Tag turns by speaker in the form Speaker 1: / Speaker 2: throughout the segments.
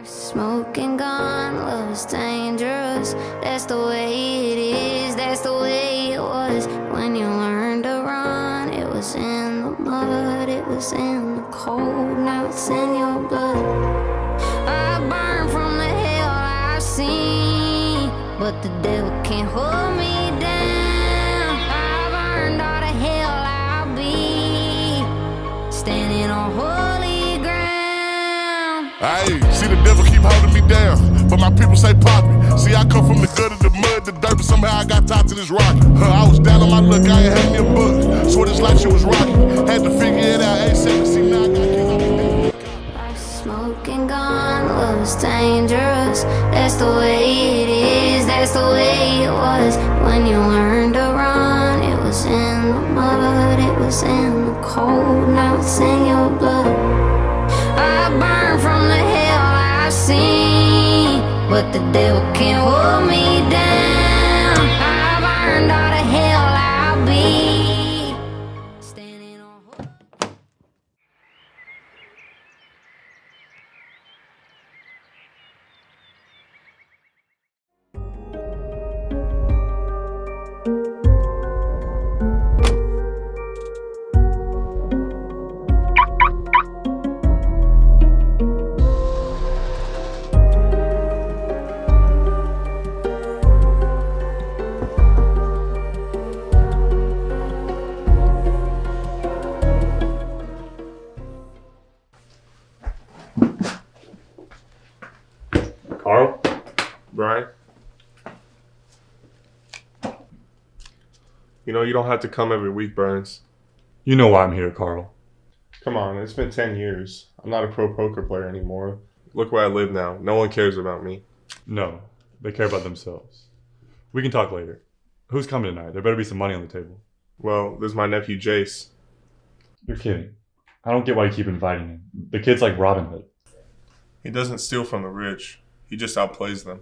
Speaker 1: Smoking gun, love is dangerous. That's the way it is, that's the way it was. When you learned to run, it was in the mud, it was in the cold, now it's in your blood. I burn from the hell I've seen, but the devil can't hold me down. I've earned all the hell I'll be, standing on holy ground.
Speaker 2: Aye, see the devil keep holding me down, but my people say pop me. See, I come from the gutter, the mud, the dirt, but somehow I got tied to this rock. I was down on my luck, I ain't had me a book. Swear this life shit was rocky. Had to figure it out, A7, see now I got kids.
Speaker 1: Life's a smoking gun, love is dangerous. That's the way it is, that's the way it was. When you learned to run, it was in the mud, it was in the cold, now it's in your blood. I burn from the hell I've seen, but the devil can't hold me down. I've earned all the hell I'll be, standing on hope.
Speaker 3: Carl? Brian? You know, you don't have to come every week, Burns.
Speaker 4: You know why I'm here, Carl.
Speaker 3: Come on, it's been 10 years. I'm not a pro poker player anymore. Look where I live now. No one cares about me.
Speaker 4: No, they care about themselves. We can talk later. Who's coming tonight? There better be some money on the table.
Speaker 3: Well, there's my nephew Jace.
Speaker 4: You're kidding. I don't get why you keep inviting him. The kid's like Robin Hood.
Speaker 3: He doesn't steal from the rich. He just outplays them.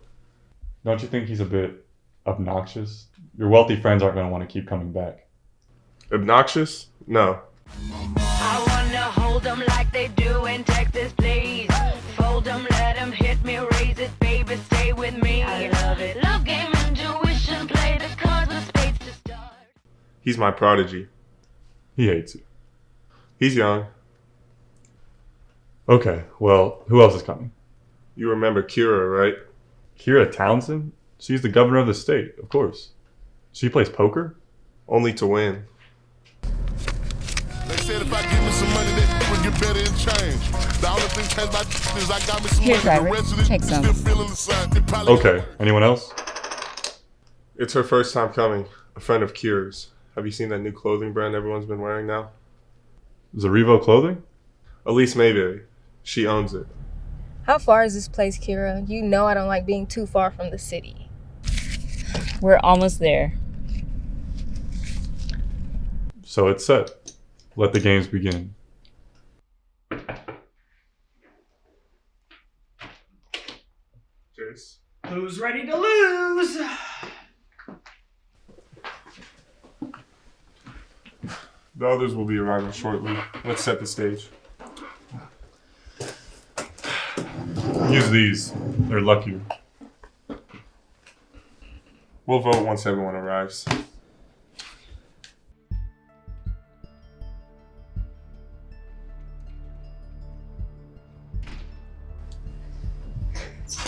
Speaker 4: Don't you think he's a bit obnoxious? Your wealthy friends aren't going to want to keep coming back.
Speaker 3: Obnoxious? No.
Speaker 5: I wanna hold them like they do in Texas, please. Fold them, let them hit me, raise it, baby, stay with me. I love it. Love game, intuition, play the cards with spades to start.
Speaker 3: He's my prodigy.
Speaker 4: He hates you.
Speaker 3: He's young.
Speaker 4: Okay, well, who else is coming?
Speaker 3: You remember Kyra, right?
Speaker 4: Kyra Townsend? She's the governor of the state, of course. She plays poker?
Speaker 3: Only to win.
Speaker 2: They said if I give me some money, that would get better in change. The only thing changed my is I got me some
Speaker 6: Here,
Speaker 2: money.
Speaker 6: driver.
Speaker 2: The rest of this
Speaker 6: Take
Speaker 2: is
Speaker 6: some.
Speaker 2: still feeling the same. It probably-
Speaker 4: Okay, anyone else?
Speaker 3: It's her first time coming. A friend of Kyra's. Have you seen that new clothing brand everyone's been wearing now?
Speaker 4: Zarevo Clothing?
Speaker 3: Elise Mayberry. She owns it.
Speaker 7: How far is this place, Kyra? You know I don't like being too far from the city.
Speaker 6: We're almost there.
Speaker 4: So it's set. Let the games begin.
Speaker 3: Jace?
Speaker 8: Who's ready to lose?
Speaker 3: The others will be arriving shortly. Let's set the stage.
Speaker 4: Use these. They're luckier.
Speaker 3: We'll vote once everyone arrives.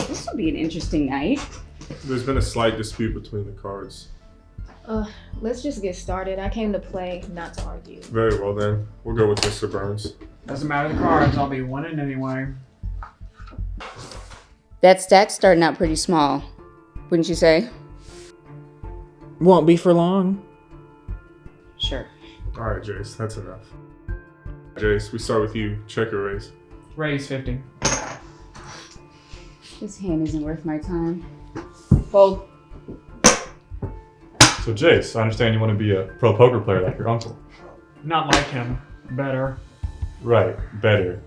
Speaker 6: This will be an interesting night.
Speaker 3: There's been a slight dispute between the cards.
Speaker 7: Let's just get started. I came to play, not to argue.
Speaker 3: Very well then. We'll go with Mr. Burns.
Speaker 8: Doesn't matter the cards, I'll be winning anyway.
Speaker 6: That stack's starting out pretty small, wouldn't you say?
Speaker 9: Won't be for long.
Speaker 6: Sure.
Speaker 3: Alright, Jace, that's enough. Jace, we start with you. Check or raise.
Speaker 8: Raise 50.
Speaker 6: This hand isn't worth my time. Fold.
Speaker 4: So Jace, I understand you want to be a pro poker player like your uncle.
Speaker 8: Not like him. Better.
Speaker 4: Right, better.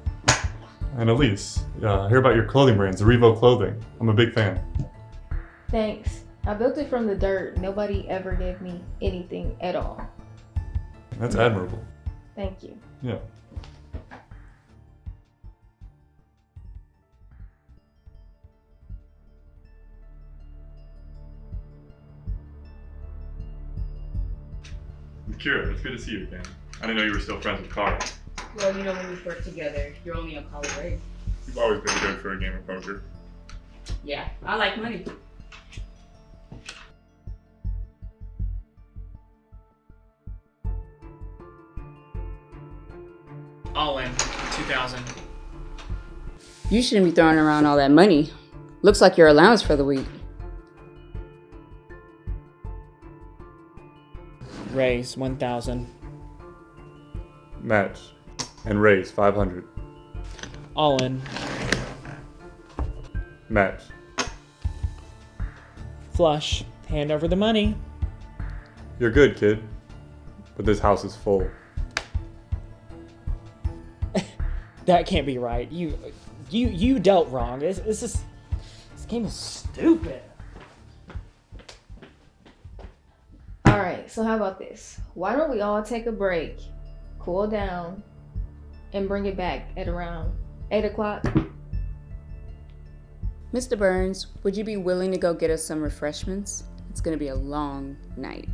Speaker 4: And Elise, hear about your clothing brand, Zarevo Clothing. I'm a big fan.
Speaker 7: Thanks. I built it from the dirt. Nobody ever gave me anything at all.
Speaker 4: That's admirable.
Speaker 7: Thank you.
Speaker 4: Yeah. Kyra, it's good to see you again. I didn't know you were still friends with Kyra.
Speaker 6: Well, you know when we work together, you're only a call away.
Speaker 3: You've always been good for a game of poker.
Speaker 6: Yeah, I like money.
Speaker 8: All in. 2,000.
Speaker 6: You shouldn't be throwing around all that money. Looks like your allowance for the week.
Speaker 9: Raise 1,000.
Speaker 4: Match. And raise 500.
Speaker 9: All in.
Speaker 4: Match.
Speaker 9: Flush. Hand over the money.
Speaker 4: You're good, kid. But this house is full.
Speaker 9: That can't be right. You dealt wrong. This game is stupid.
Speaker 7: Alright, so how about this? Why don't we all take a break, cool down, and bring it back at around 8 o'clock?
Speaker 6: Mr. Burns, would you be willing to go get us some refreshments? It's gonna be a long night.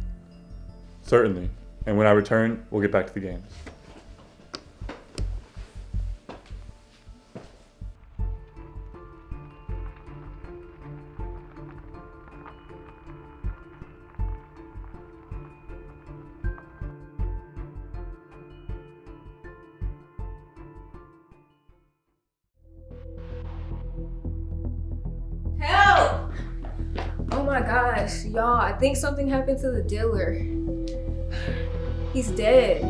Speaker 4: Certainly. And when I return, we'll get back to the games.
Speaker 7: Help! Oh my gosh, y'all, I think something happened to the dealer. He's dead.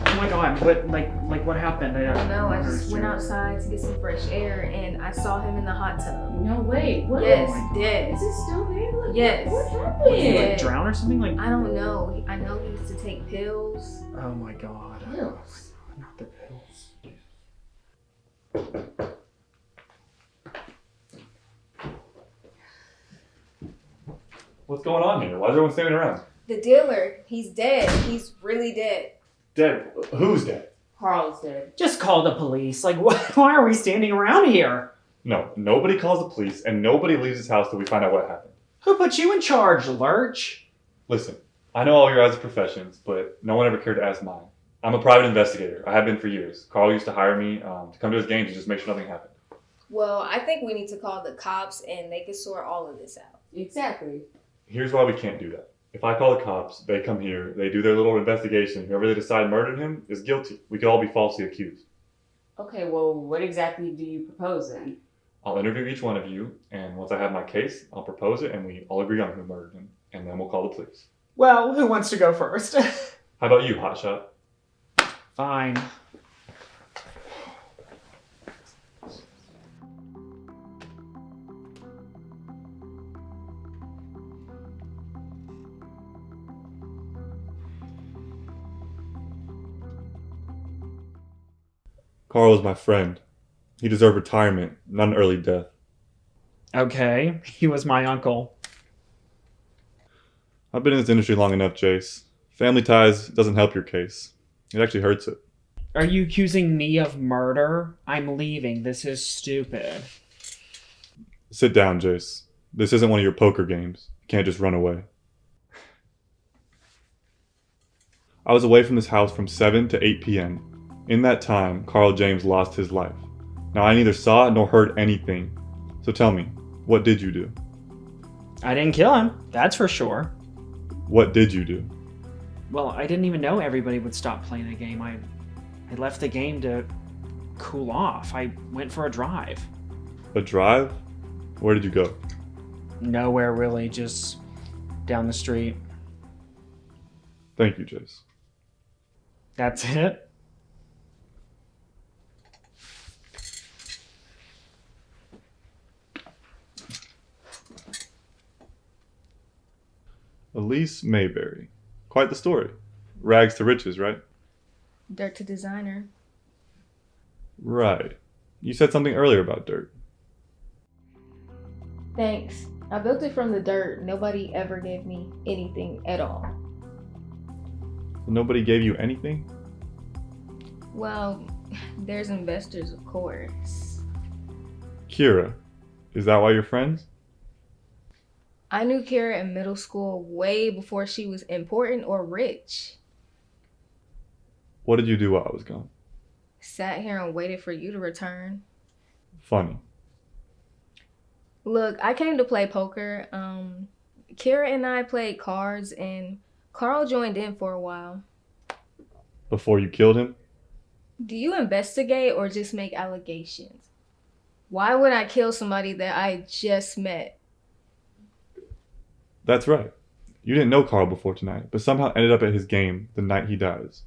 Speaker 8: Oh my god, what happened?
Speaker 7: I don't know, I just went outside to get some fresh air and I saw him in the hot tub.
Speaker 6: No, wait, what?
Speaker 7: Yes,
Speaker 8: Oh my
Speaker 7: dead.
Speaker 6: Is it still there? Like,
Speaker 7: Yes.
Speaker 6: What happened?
Speaker 8: Did he
Speaker 7: Yeah.
Speaker 8: like drown or something? Like,
Speaker 7: I don't know. I know he used to take pills.
Speaker 8: oh my god.
Speaker 6: Pills.
Speaker 8: Not the pills.
Speaker 4: What's going on here? Why is everyone standing around?
Speaker 7: The dealer, he's dead. He's really dead.
Speaker 4: Dead? Who's dead?
Speaker 6: Carl's dead.
Speaker 8: Just call the police. Like, why are we standing around here?
Speaker 4: No, nobody calls the police and nobody leaves this house till we find out what happened.
Speaker 8: Who put you in charge, Lurch?
Speaker 4: Listen, I know all your guys' professions, but no one ever cared to ask mine. I'm a private investigator. I have been for years. Carl used to hire me to come to his games and just make sure nothing happened.
Speaker 7: Well, I think we need to call the cops and they can sort all of this out.
Speaker 6: Exactly.
Speaker 4: Here's why we can't do that. If I call the cops, they come here, they do their little investigation. Whoever they decide murdered him is guilty. We could all be falsely accused.
Speaker 6: Okay, well, what exactly do you propose then?
Speaker 4: I'll interview each one of you, and once I have my case, I'll propose it, and we all agree on who murdered him, and then we'll call the police.
Speaker 8: Well, who wants to go first?
Speaker 4: How about you, Hotshot?
Speaker 8: Fine.
Speaker 4: Carl was my friend. He deserved retirement, not an early death.
Speaker 8: Okay, he was my uncle.
Speaker 4: I've been in this industry long enough, Jace. Family ties doesn't help your case. It actually hurts it.
Speaker 8: Are you accusing me of murder? I'm leaving. This is stupid.
Speaker 4: Sit down, Jace. This isn't one of your poker games. You can't just run away. I was away from this house from 7 to 8 p.m. In that time, Carl James lost his life. Now, I neither saw nor heard anything. So tell me, what did you do?
Speaker 8: I didn't kill him, that's for sure.
Speaker 4: What did you do?
Speaker 8: Well, I didn't even know everybody would stop playing the game. I left the game to cool off. I went for a drive.
Speaker 4: A drive? Where did you go?
Speaker 8: Nowhere really, just down the street.
Speaker 4: Thank you, Jace.
Speaker 8: That's it?
Speaker 4: Elise Mayberry. Quite the story. Rags to riches, right?
Speaker 7: Dirt to designer.
Speaker 4: Right. You said something earlier about dirt.
Speaker 7: Thanks. I built it from the dirt. Nobody ever gave me anything at all.
Speaker 4: Nobody gave you anything?
Speaker 7: Well, there's investors, of course.
Speaker 4: Kyra. Is that why you're friends?
Speaker 7: I knew Kyra in middle school way before she was important or rich.
Speaker 4: What did you do while I was gone?
Speaker 7: Sat here and waited for you to return.
Speaker 4: Funny.
Speaker 7: Look, I came to play poker. Kyra and I played cards, and Carl joined in for a while.
Speaker 4: Before you killed him?
Speaker 7: Do you investigate or just make allegations? Why would I kill somebody that I just met?
Speaker 4: That's right. You didn't know Carl before tonight, but somehow ended up at his game the night he dies.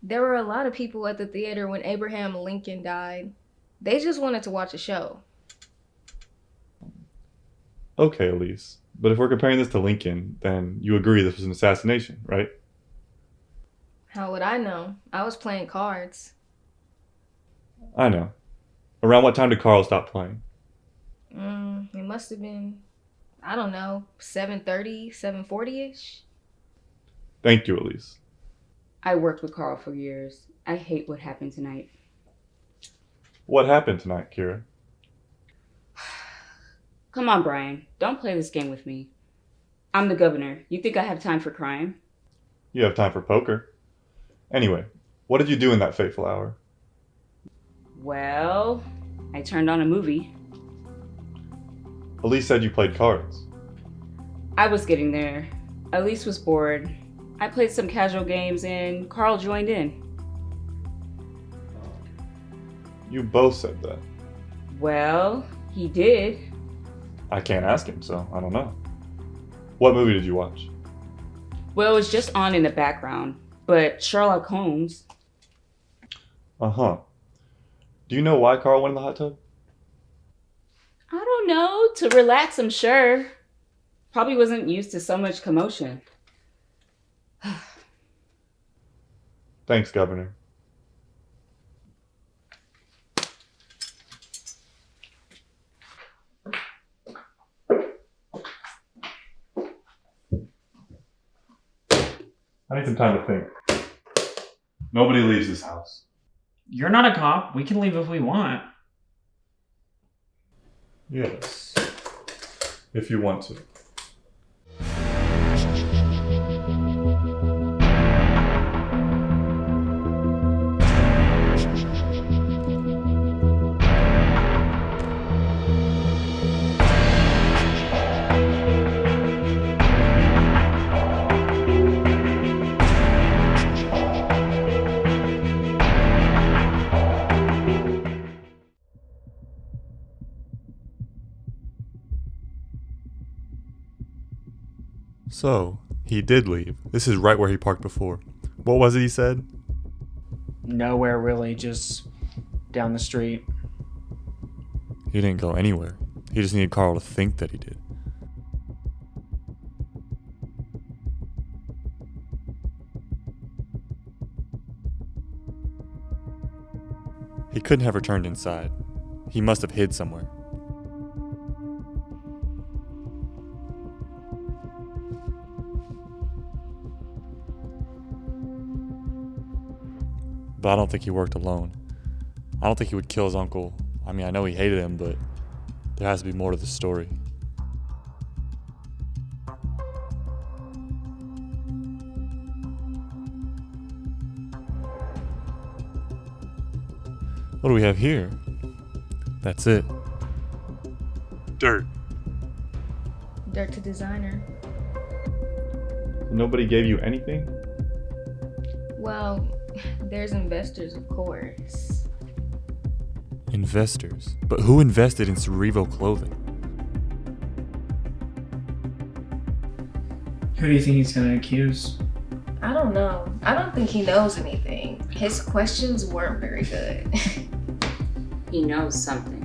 Speaker 7: There were a lot of people at the theater when Abraham Lincoln died. They just wanted to watch a show.
Speaker 4: Okay, Elise. But if we're comparing this to Lincoln, then you agree this was an assassination, right?
Speaker 7: How would I know? I was playing cards.
Speaker 4: I know. Around what time did Carl stop playing?
Speaker 7: It must have been, I don't know, 7:30, 7:40-ish.
Speaker 4: Thank you, Elise.
Speaker 6: I worked with Carl for years. I hate what happened tonight.
Speaker 4: What happened tonight, Kyra?
Speaker 6: Come on, Brian. Don't play this game with me. I'm the governor. You think I have time for crime?
Speaker 4: You have time for poker. Anyway, what did you do in that fateful hour?
Speaker 6: Well, I turned on a movie.
Speaker 4: Elise said you played cards.
Speaker 6: I was getting there. Elise was bored. I played some casual games and Carl joined in.
Speaker 4: You both said that.
Speaker 6: Well, he did.
Speaker 4: I can't ask him, so I don't know. What movie did you watch?
Speaker 6: Well, it was just on in the background, but Sherlock Holmes.
Speaker 4: Uh-huh. Do you know why Carl went in the hot tub?
Speaker 6: I don't know. To relax, I'm sure. Probably wasn't used to so much commotion.
Speaker 4: Thanks, Governor. I need some time to think. Nobody leaves this house.
Speaker 8: You're not a cop. We can leave if we want.
Speaker 4: Yes. If you want to. So, he did leave. This is right where he parked before. What was it he said?
Speaker 8: Nowhere really, just down the street.
Speaker 4: He didn't go anywhere. He just needed Carl to think that he did. He couldn't have returned inside. He must have hid somewhere. But I don't think he worked alone. I don't think he would kill his uncle. I mean, I know he hated him, but there has to be more to the story. What do we have here? That's it. Dirt.
Speaker 7: Dirt to designer.
Speaker 4: Nobody gave you anything?
Speaker 7: Well, there's investors, of course.
Speaker 4: Investors? But who invested in Cerevo clothing?
Speaker 8: Who do you think he's gonna accuse?
Speaker 7: I don't know. I don't think he knows anything. His questions weren't very good.
Speaker 6: He knows something.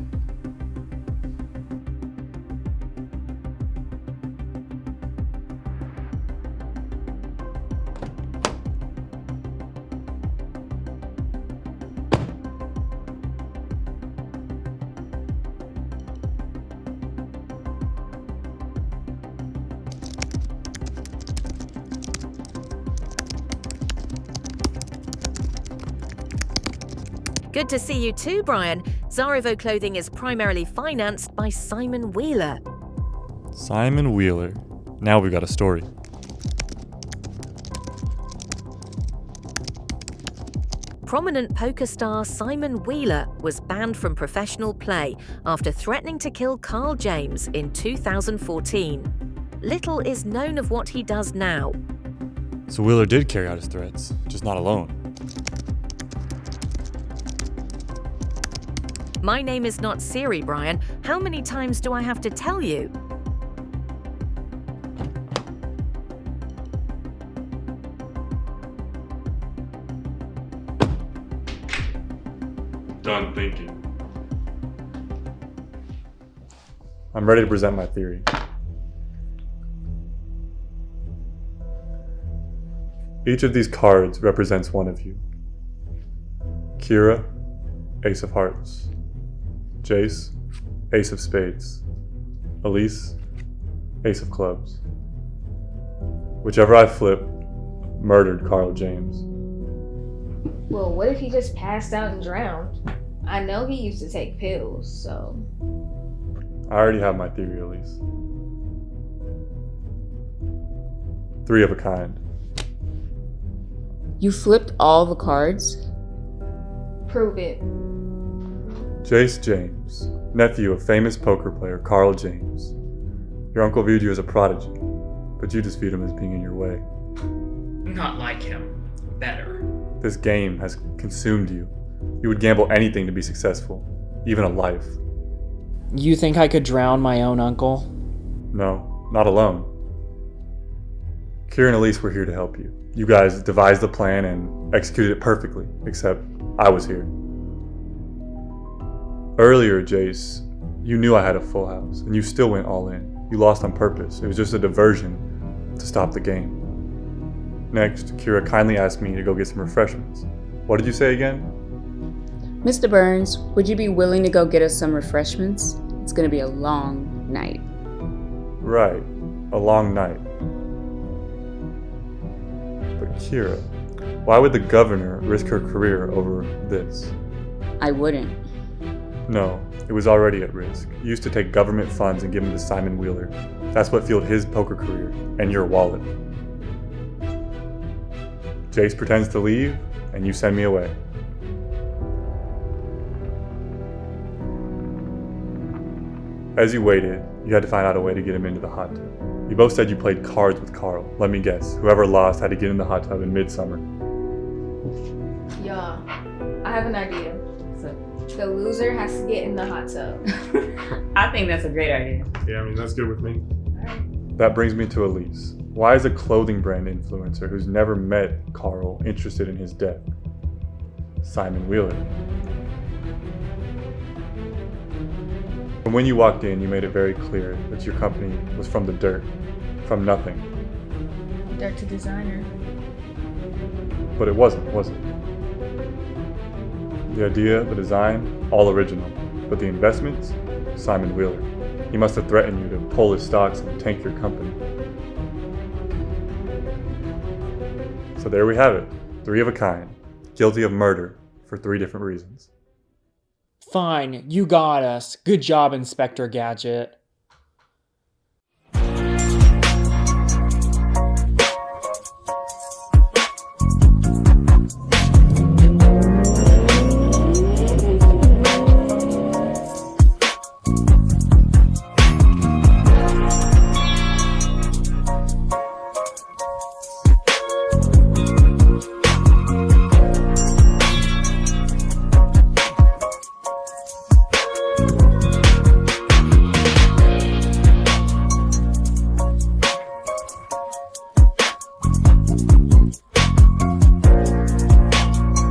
Speaker 10: Good to see you too, Brian. Zarevo Clothing is primarily financed by Simon Wheeler.
Speaker 4: Simon Wheeler. Now we've got a story.
Speaker 10: Prominent poker star Simon Wheeler was banned from professional play after threatening to kill Carl James in 2014. Little is known of what he does now.
Speaker 4: So Wheeler did carry out his threats, just not alone.
Speaker 10: My name is not Siri, Brian. How many times do I have to tell you?
Speaker 4: Done thinking. I'm ready to present my theory. Each of these cards represents one of you. Kyra, Ace of Hearts. Jace, Ace of Spades. Elise, Ace of Clubs. Whichever I flip, murdered Carl James.
Speaker 7: Well, what if he just passed out and drowned? I know he used to take pills, so...
Speaker 4: I already have my theory, Elise. 3 of a kind.
Speaker 6: You flipped all the cards?
Speaker 7: Prove it.
Speaker 4: Jace James, nephew of famous poker player Carl James. Your uncle viewed you as a prodigy, but you just viewed him as being in your way.
Speaker 9: Not like him. Better.
Speaker 4: This game has consumed you. You would gamble anything to be successful, even a life.
Speaker 9: You think I could drown my own uncle?
Speaker 4: No, not alone. Kyra and Elise were here to help you. You guys devised the plan and executed it perfectly, except I was here. Earlier, Jace, you knew I had a full house, and you still went all in. You lost on purpose. It was just a diversion to stop the game. Next, Kyra kindly asked me to go get some refreshments. What did you say again?
Speaker 6: Mr. Burns, would you be willing to go get us some refreshments? It's gonna be a long night.
Speaker 4: Right, a long night. But Kyra, why would the governor risk her career over this?
Speaker 6: I wouldn't.
Speaker 4: No, it was already at risk. You used to take government funds and give them to Simon Wheeler. That's what fueled his poker career and your wallet. Jace pretends to leave, and you send me away. As you waited, you had to find out a way to get him into the hot tub. You both said you played cards with Carl. Let me guess, whoever lost had to get in the hot tub in midsummer.
Speaker 7: Y'all, I have an idea. The loser has to get in the hot tub.
Speaker 6: I think that's a great idea.
Speaker 3: Yeah, I mean, that's good with me.
Speaker 4: That brings me to Elise. Why is a clothing brand influencer who's never met Carl interested in his death? Simon Wheeler. And when you walked in, you made it very clear that your company was from the dirt, from nothing.
Speaker 7: Dirt to designer.
Speaker 4: But it wasn't, was it? The idea, the design, all original. But the investments? Simon Wheeler. He must have threatened you to pull his stocks and tank your company. So there we have it. 3 of a kind. Guilty of murder for 3 different reasons.
Speaker 9: Fine, you got us. Good job, Inspector Gadget.